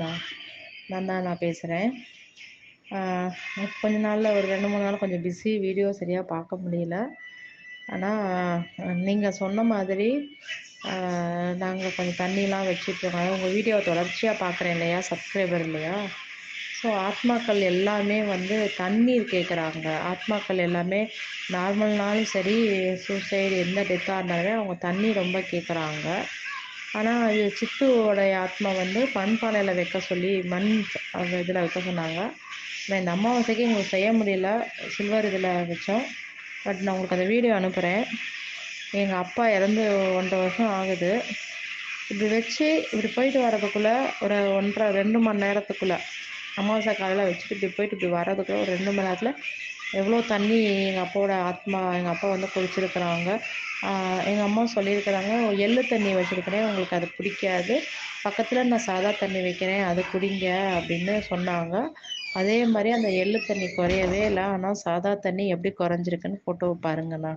நான் நான் பேசுகிறேன். கொஞ்ச நாளில் ஒரு 2-3 நாள் கொஞ்சம் பிஸி, வீடியோ சரியாக பார்க்க முடியல. ஆனால் நீங்கள் சொன்ன மாதிரி நாங்கள் கொஞ்சம் தண்ணிலாம் வச்சுட்ருக்கோம். உங்கள் வீடியோவை தொடர்ச்சியாக பார்க்குறேன் இல்லையா, சப்ஸ்கிரைபர் இல்லையா. ஸோ ஆத்மாக்கள் எல்லாமே வந்து தண்ணீர் கேட்குறாங்க. ஆத்மாக்கள் எல்லாமே நார்மல்னாலும் சரி, சூசைடு எந்த டெத்தாக இருந்தாலுமே அவங்க தண்ணி ரொம்ப கேட்குறாங்க. ஆனால் அது சித்துவோடைய ஆத்மா வந்து மண்பானையில் வைக்க சொல்லி மண் இதில் வைக்க சொன்னாங்க. நான் இந்த அமாவாசைக்கு எங்களுக்கு செய்ய முடியல, சில்வர் இதில் வச்சோம். பட் நான் உங்களுக்கு அந்த வீடியோ அனுப்புகிறேன். எங்கள் அப்பா இறந்து 1.5 வருஷம் ஆகுது. இப்படி வச்சு இப்படி போயிட்டு வரதுக்குள்ளே ஒரு 1.5-2 மணி நேரத்துக்குள்ளே, அமாவாசை காலையில் வச்சுட்டு இப்படி போயிட்டு இப்படி வர்றதுக்குள்ளே ஒரு 2 மணி நேரத்தில் எவ்வளோ தண்ணி எங்கள் அப்பாவோட ஆத்மா, எங்கள் அப்பா வந்து குடிச்சிருக்கிறாங்க. எங்கள் அம்மா சொல்லியிருக்கிறாங்க, எள்ளு தண்ணி வச்சுருக்கிறேன், உங்களுக்கு அது பிடிக்காது, பக்கத்தில் நான் சாதா தண்ணி வைக்கிறேன், அது குடிங்க அப்படின்னு சொன்னாங்க. அதே மாதிரி அந்த எள்ளு தண்ணி குறையவே இல்லை. ஆனால் சாதா தண்ணி எப்படி குறைஞ்சிருக்குன்னு ஃபோட்டோவை பாருங்கண்ணா.